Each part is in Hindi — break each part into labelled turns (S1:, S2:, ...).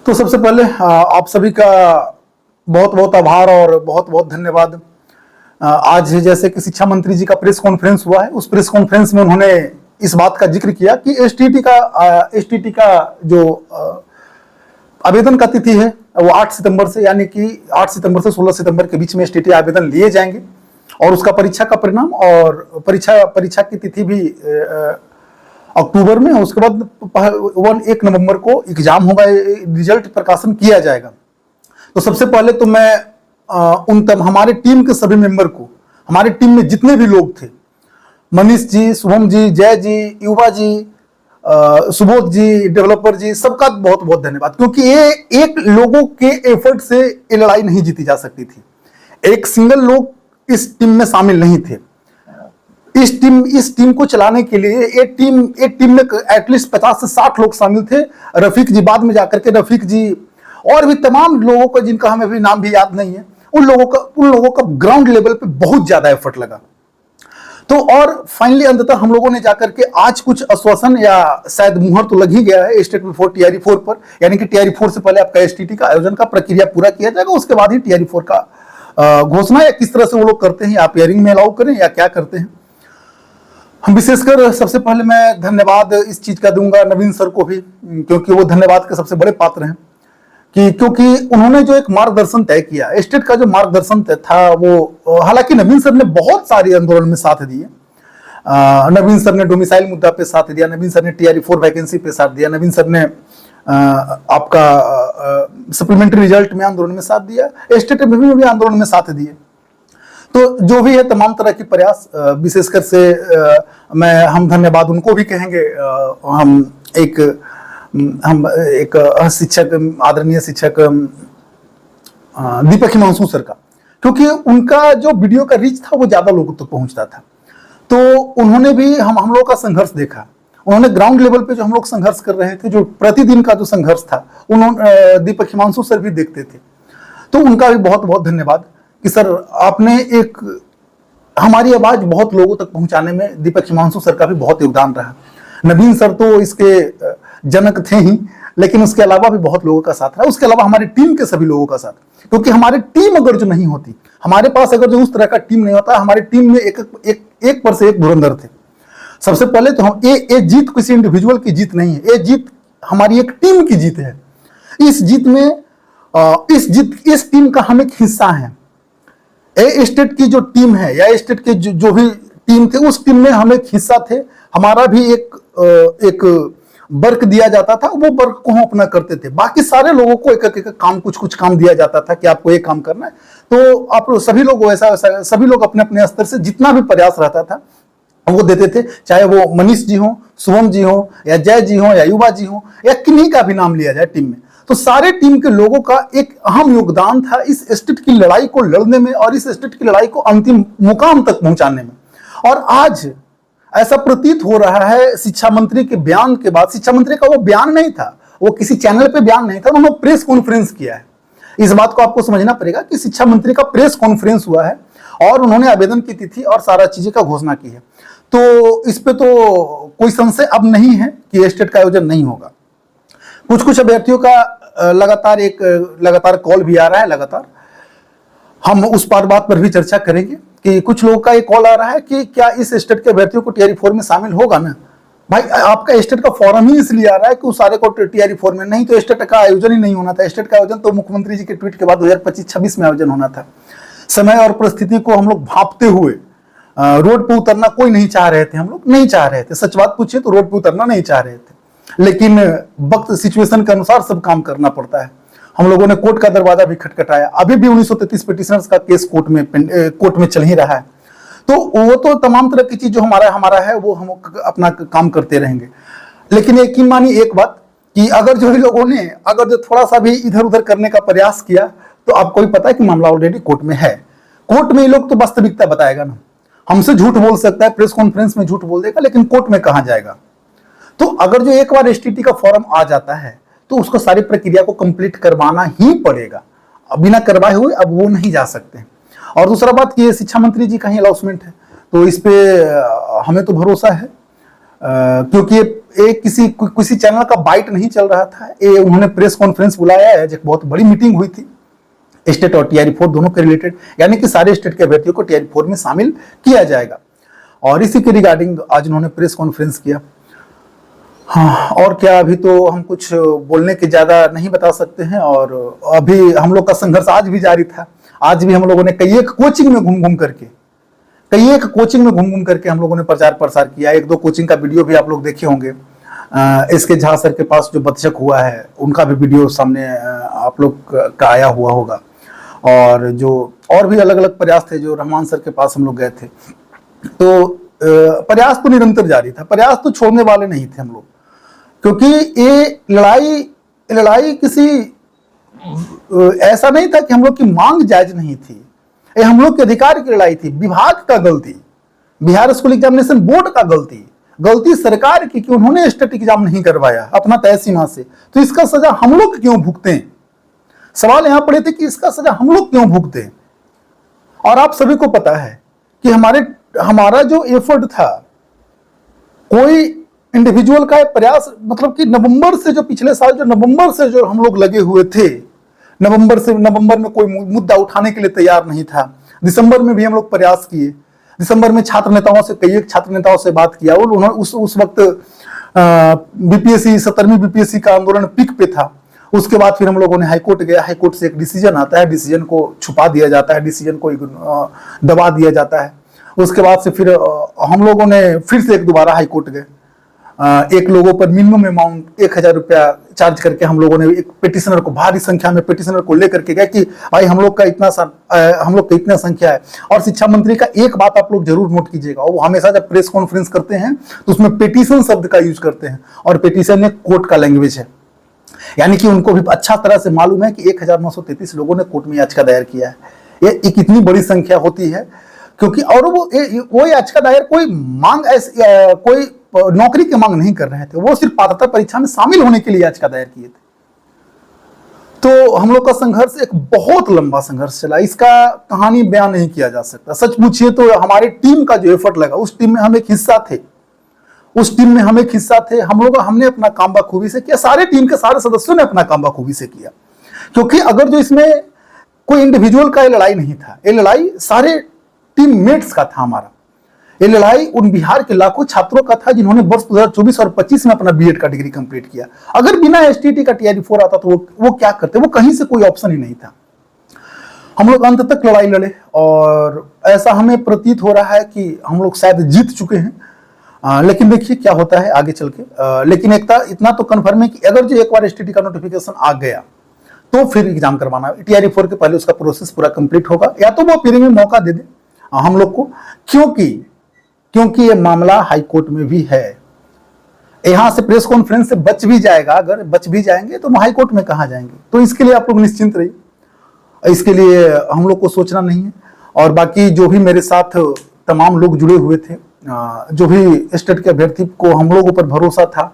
S1: तो सबसे पहले आप सभी का बहुत बहुत आभार और बहुत बहुत धन्यवाद। आज जैसे कि शिक्षा मंत्री जी का प्रेस कॉन्फ्रेंस हुआ है, उस प्रेस कॉन्फ्रेंस में उन्होंने इस बात का जिक्र किया कि एसटीटी का जो आवेदन का तिथि है वो 8 सितंबर से, यानी कि 8 सितंबर से 16 सितंबर के बीच में एसटीटी आवेदन लिए जाएंगे और उसका परीक्षा का परिणाम और परीक्षा की तिथि भी अक्टूबर में, उसके बाद 1 नवंबर को एग्जाम होगा, रिजल्ट प्रकाशन किया जाएगा। तो सबसे पहले तो मैं हमारे टीम के सभी मेंबर को, हमारे टीम में जितने भी लोग थे, मनीष जी, शुभम जी, जय जी, युवा जी, सुबोध जी, डेवलपर जी, सबका बहुत बहुत धन्यवाद, क्योंकि ये एक लोगों के एफर्ट से ये लड़ाई नहीं जीती जा सकती थी। एक सिंगल लोग इस टीम में शामिल नहीं थे। इस टीम को चलाने के लिए एक टीम में एटलीस्ट 50 से 60 लोग शामिल थे। रफीक जी, बाद में जाकर के रफीक जी और भी तमाम लोगों को जिनका हमें भी नाम भी याद नहीं है, उन लोगों का ग्राउंड लेवल पे बहुत ज्यादा एफर्ट लगा। तो और फाइनली अंततः हम लोगों ने जाकर के आज कुछ आश्वासन या शायद मुहर तो लग ही गया है स्टेट बिफोर टीआरई 4 पर, यानी कि टीआरई 4 से पहले आपका एसटीटी का आयोजन का प्रक्रिया पूरा किया जाएगा, उसके बाद ही टीआरई 4 का घोषणा या किस तरह से वो लोग करते हैं, आप हियरिंग में अलाउ करें या क्या करते हैं। हम विशेषकर सबसे पहले मैं धन्यवाद इस चीज का दूंगा नवीन सर को भी, क्योंकि वो धन्यवाद के सबसे बड़े पात्र हैं क्योंकि उन्होंने जो एक मार्गदर्शन तय किया, स्टेट का जो मार्गदर्शन तय था वो, हालांकि नवीन सर ने बहुत सारे आंदोलन में साथ दिए। नवीन सर ने डोमिसाइल मुद्दा पे साथ दिया, नवीन सर ने टीआरई 4 वैकेंसी पे साथ दिया, नवीन सर ने आपका सप्लीमेंट्री रिजल्ट में आंदोलन में साथ दिया, स्टेट में भी आंदोलन में साथ दिए। तो जो भी है तमाम तरह के प्रयास, विशेषकर से हम धन्यवाद उनको भी कहेंगे। हम एक शिक्षक, आदरणीय शिक्षक दीपक हिमांशु सर का, क्योंकि उनका जो वीडियो का रीच था वो ज्यादा लोगों तक पहुंचता था। तो उन्होंने भी हम लोग का संघर्ष देखा, उन्होंने ग्राउंड लेवल पे जो हम लोग संघर्ष कर रहे थे, जो प्रतिदिन का जो संघर्ष था, उन्होंने दीपक हिमांशु सर भी देखते थे। तो उनका भी बहुत बहुत धन्यवाद कि सर आपने एक हमारी आवाज बहुत लोगों तक पहुंचाने में दीपक हिमांशु सर का भी बहुत योगदान रहा। नवीन सर तो इसके जनक थे ही, लेकिन उसके अलावा भी बहुत लोगों का साथ रहा, उसके अलावा हमारी टीम के सभी लोगों का साथ, क्योंकि हमारी टीम अगर जो नहीं होती, हमारे पास अगर जो उस तरह का टीम नहीं होता, हमारी टीम में एक पर से एक धुरंधर थे। सबसे पहले तो हम ये जीत किसी इंडिविजुअल की जीत नहीं है, ये जीत हमारी एक टीम की जीत है। इस जीत में इस टीम का हम एक हिस्सा है। ए स्टेट की जो टीम है या स्टेट के जो भी टीम थे, उस टीम में हम एक हिस्सा थे। हमारा भी एक वर्क दिया जाता था, वो वर्क को हम अपना करते थे। बाकी सारे लोगों को एक काम, कुछ काम दिया जाता था कि आपको ये काम करना है, तो आप सभी लोग सभी लोग अपने अपने स्तर से जितना भी प्रयास रहता था वो देते थे, चाहे वो मनीष जी हो, शुभम जी हो, या जय जी हो, या युवा जी हो, या किन्हीं का भी नाम लिया जाए टीम में। तो सारे टीम के लोगों का एक अहम योगदान था इस स्टेट की लड़ाई को लड़ने में और इस स्टेट की लड़ाई को अंतिम मुकाम तक पहुंचाने में। और आज ऐसा प्रतीत हो रहा है, शिक्षा मंत्री के बयान के बाद, शिक्षा मंत्री का वो बयान नहीं था, वो किसी चैनल पे बयान नहीं था, उन्होंने प्रेस कॉन्फ्रेंस किया है। इस बात को आपको समझना पड़ेगा कि शिक्षा मंत्री का प्रेस कॉन्फ्रेंस हुआ है और उन्होंने आवेदन की तिथि और सारा चीजें का घोषणा की है। तो इस पे तो कोई संशय अब नहीं है कि स्टेट का आयोजन नहीं होगा। कुछ अभ्यर्थियों का लगातार कॉल भी आ रहा है, लगातार हम उस बात पर भी चर्चा करेंगे कि कुछ लोगों का एक कॉल आ रहा है कि क्या इस स्टेट के अभ्यर्थियों को टीआरई 4 में शामिल होगा ना। भाई, आपका स्टेट का फॉर्म ही इसलिए आ रहा है कि उस सारे को टीआरई 4 में, नहीं तो स्टेट का आयोजन ही नहीं होना था। स्टेट का आयोजन तो मुख्यमंत्री जी के ट्वीट के बाद 2025-26 में आयोजन होना था। समय और परिस्थिति को हम लोग भांपते हुए रोड पे उतरना कोई नहीं चाह रहे थे, हम लोग नहीं चाह रहे थे। सच बात पूछिए तो रोड पे उतरना नहीं चाह रहे थे, लेकिन वक्त सिचुएशन के अनुसार सब काम करना पड़ता है। हम लोगों ने कोर्ट का दरवाजा भी खटखटाया, अभी भी 1933 पिटिशनर्स का केस कोर्ट में चल ही रहा है। तो वो तो तमाम तरह की चीज जो हमारा है वो हम अपना काम करते रहेंगे। लेकिन यकीन मानिए एक बात कि अगर जो लोगों ने अगर जो थोड़ा सा भी इधर उधर करने का प्रयास किया, तो आपको भी पता है कि मामला ऑलरेडी कोर्ट में है। कोर्ट में ये लोग तो वास्तविकता बताएगा ना, हमसे झूठ बोल सकता है, प्रेस कॉन्फ्रेंस में झूठ बोल देगा, लेकिन कोर्ट में कहां जाएगा। तो अगर जो एक बार एसटीटी का फॉर्म आ जाता है तो उसको सारी प्रक्रिया को कंप्लीट करवाना ही पड़ेगा, बिना करवाए हुए अब वो नहीं जा सकते। और दूसरा बात कि ये शिक्षा मंत्री जी का ही अनाउंसमेंट है, तो इस पे हमें तो भरोसा है, क्योंकि एक किसी चैनल का बाइट नहीं चल रहा था, ये उन्होंने प्रेस कॉन्फ्रेंस बुलाया है, एक बहुत बड़ी मीटिंग हुई थी स्टेट और टीआरई 4 दोनों के रिलेटेड, यानी कि सारे स्टेट के अभ्यर्थियों को टीआरई 4 में शामिल किया जाएगा, और इसी के रिगार्डिंग आज उन्होंने प्रेस कॉन्फ्रेंस किया। हाँ, और क्या, अभी तो हम कुछ बोलने के ज्यादा नहीं बता सकते हैं, और अभी हम लोग का संघर्ष आज भी जारी था। आज भी हम लोगों ने कई एक कोचिंग में घूम घूम करके हम लोगों ने प्रचार प्रसार किया। एक दो कोचिंग का वीडियो भी आप लोग देखे होंगे। इसके झा सर के पास जो बदशक हुआ है उनका भी वीडियो सामने आप लोग का आया हुआ होगा, और जो और भी अलग अलग प्रयास थे जो रहमान सर के पास हम लोग गए थे। तो प्रयास तो निरंतर जारी था, प्रयास तो छोड़ने वाले नहीं थे हम लोग, क्योंकि ये लड़ाई किसी ऐसा नहीं था कि हम लोग की मांग जायज नहीं थी, ये हम लोग के अधिकार की लड़ाई थी। विभाग का गलती, बिहार स्कूल एग्जामिनेशन बोर्ड का गलती सरकार की कि उन्होंने स्टेट एग्जाम नहीं करवाया अपना तय सीमा से, तो इसका सजा हम लोग क्यों भुगते हैं? सवाल यहां पड़े थे कि इसका सजा हम लोग क्यों भुगते हैं। और आप सभी को पता है कि हमारा जो एफर्ट था, कोई इंडिविजुअल का प्रयास, मतलब कि नवंबर से, जो पिछले साल जो नवंबर से जो हम लोग लगे हुए थे, नवंबर में कोई मुद्दा उठाने के लिए तैयार नहीं था। दिसंबर में भी हम लोग प्रयास किए, दिसंबर में कई एक छात्र नेताओं से बात किया, और उन्होंने उस वक्त बीपीएससी 17वीं बीपीएससी का आंदोलन पीक पे था। उसके बाद फिर हम लोगों ने हाईकोर्ट गया, हाईकोर्ट से एक डिसीजन आता है, डिसीजन को छुपा दिया जाता है, डिसीजन को दबा दिया जाता है। उसके बाद से फिर हम लोगों ने फिर से एक दोबारा हाईकोर्ट गए, एक लोगों पर मिनिमम अमाउंट 1000 रुपया चार्ज करके हम लोगों ने एक पिटिशनर को, भारी संख्या में पिटिशनर को लेकर के गए कि भाई हम लोग का इतना संख्या है। और शिक्षा मंत्री का एक बात आप लोग जरूर नोट कीजिएगा, वो हमेशा जब प्रेस कॉन्फ्रेंस करते हैं तो उसमें पिटिशन शब्द का यूज करते हैं, और पिटिशन एक कोर्ट का लैंग्वेज है, यानी कि उनको भी अच्छा तरह से मालूम है कि 1933 लोगों ने कोर्ट में याचिका दायर किया है। ये एक इतनी बड़ी संख्या होती है, क्योंकि और वो याचिका दायर कोई मांग कोई नौकरी की मांग नहीं कर रहे थे, वो सिर्फ पात्रता परीक्षा में शामिल होने के लिए याचिका दायर किए थे। तो हम लोग का संघर्ष एक बहुत लंबा संघर्ष चला, इसका कहानी बयान नहीं किया जा सकता। सच पूछिए तो हमारी टीम का जो एफर्ट लगा, उस टीम में हम एक हिस्सा थे, हमने अपना काम बखूबी से किया, सारे टीम के सारे सदस्यों ने अपना काम बखूबी से किया। क्योंकि अगर जो इसमें कोई इंडिविजुअल का ये लड़ाई नहीं था, ये लड़ाई सारे टीममेट्स का था हमारा। ये लड़ाई उन बिहार के लाखों छात्रों का था जिन्होंने वर्ष 2024 और 25 में अपना बीएड का डिग्री कंप्लीट किया। अगर बिना एसटीटी का टीआरई 4 आता तो वो क्या करते, वो कहीं से कोई ऑप्शन ही नहीं था। हम लोग अंत तक लड़ाई लड़े, और ऐसा हमें प्रतीत हो रहा है कि हम लोग शायद जीत चुके हैं। लेकिन देखिए क्या होता है आगे चल के। लेकिन इतना तो कन्फर्म है कि अगर जो एक बार एसटीटी का नोटिफिकेशन आ गया तो फिर एग्जाम करवाना, टीआरई 4 के पहले उसका प्रोसेस पूरा कंप्लीट होगा, या तो वो फिर में मौका दे दे हम लोग को, क्योंकि ये मामला हाई कोर्ट में भी है। यहां से प्रेस कॉन्फ्रेंस से बच भी जाएगा, अगर बच भी जाएंगे तो हाई कोर्ट में कहां जाएंगे। तो इसके लिए आप लोग निश्चिंत रहिए, इसके लिए हम लोग को सोचना नहीं है। और बाकी जो भी मेरे साथ तमाम लोग जुड़े हुए थे, जो भी स्टेट के अभ्यर्थी को हम लोगों पर भरोसा था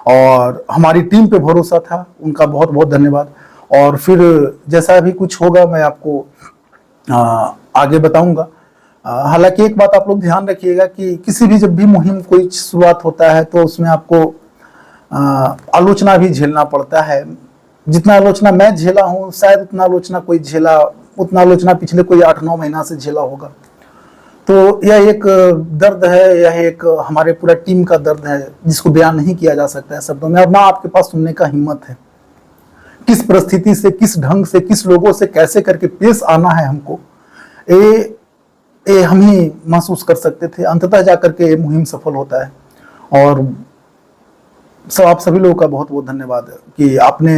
S1: और हमारी टीम पे भरोसा था, उनका बहुत बहुत धन्यवाद। और फिर जैसा भी कुछ होगा मैं आपको आगे बताऊंगा। हालांकि एक बात आप लोग ध्यान रखिएगा कि किसी भी जब भी मुहिम कोई शुरुआत होता है तो उसमें आपको आलोचना भी झेलना पड़ता है। जितना आलोचना मैं झेला हूँ, शायद उतना आलोचना पिछले कोई 8-9 महीना से झेला होगा। तो यह एक दर्द है, यह एक हमारे पूरा टीम का दर्द है जिसको बयान नहीं किया जा सकता है शब्दों में, और ना आपके पास सुनने का हिम्मत है। किस परिस्थिति से, किस ढंग से, किस लोगों से कैसे करके पेश आना है हमको, ये हम ही महसूस कर सकते थे। अंततः जाकर के ये मुहिम सफल होता है। और आप सभी लोगों का बहुत बहुत धन्यवाद कि आपने,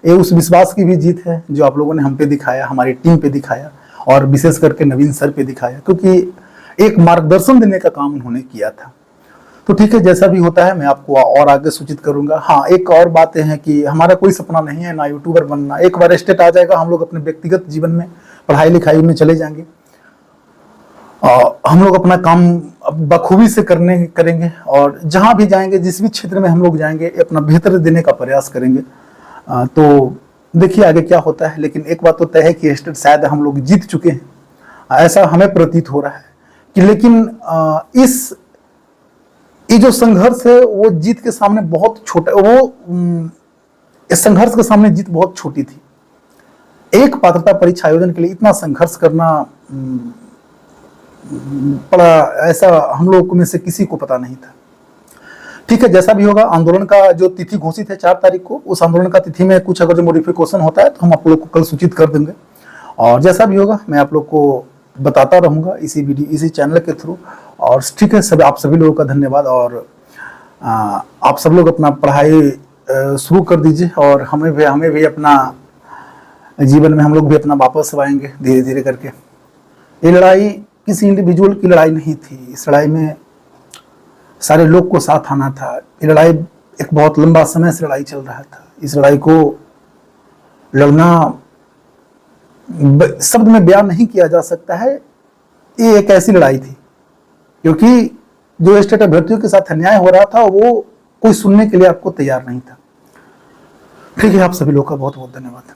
S1: ये उस विश्वास की भी जीत है जो आप लोगों ने हम पे दिखाया, हमारी टीम पे दिखाया, और विशेष करके नवीन सर पे दिखाया, क्योंकि एक मार्गदर्शन देने का काम उन्होंने किया था। तो ठीक है, जैसा भी होता है मैं आपको और आगे सूचित करूंगा। हाँ, एक और बातें हैं कि हमारा कोई सपना नहीं है ना यूट्यूबर बनना। एक बार स्टेट आ जाएगा, हम लोग अपने व्यक्तिगत जीवन में, पढ़ाई लिखाई में चले जाएंगे। हम लोग अपना काम बखूबी से करेंगे, और जहां भी जाएंगे, जिस भी क्षेत्र में हम लोग जाएंगे, अपना बेहतर देने का प्रयास करेंगे। तो देखिए आगे क्या होता है। लेकिन एक बात तो तय है कि स्टेट शायद हम लोग जीत चुके हैं, ऐसा हमें प्रतीत हो रहा है कि। लेकिन ये जो संघर्ष है वो जीत के सामने बहुत छोटा, इस संघर्ष के सामने जीत बहुत छोटी थी। एक पात्रता परीक्षा आयोजन के लिए इतना संघर्ष करना पड़ा, ऐसा हम लोग में से किसी को पता नहीं था। ठीक है, जैसा भी होगा, आंदोलन का जो तिथि घोषित है 4 तारीख को, उस आंदोलन का तिथि में कुछ अगर जो मॉडिफिकेशन होता है तो हम आप लोग को कल सूचित कर देंगे, और जैसा भी होगा मैं आप लोग को बताता रहूंगा इसी चैनल के थ्रू। और ठीक है, आप सभी लोगों का धन्यवाद, और आप सब लोग अपना पढ़ाई शुरू कर दीजिए, और हमें भी अपना जीवन में हम लोग भी अपना वापस आएंगे धीरे धीरे करके। ये लड़ाई किसी इंडिविजुअल की लड़ाई नहीं थी, इस लड़ाई में सारे लोग को साथ आना था। ये लड़ाई एक बहुत लंबा समय से लड़ाई चल रहा था। इस लड़ाई को लड़ना शब्द में बयान नहीं किया जा सकता है। ये एक ऐसी लड़ाई थी क्योंकि जो स्टेट अभ्यर्थियों के साथ अन्याय हो रहा था वो कोई सुनने के लिए आपको तैयार नहीं था। ठीक है, आप सभी लोगों का बहुत बहुत धन्यवाद।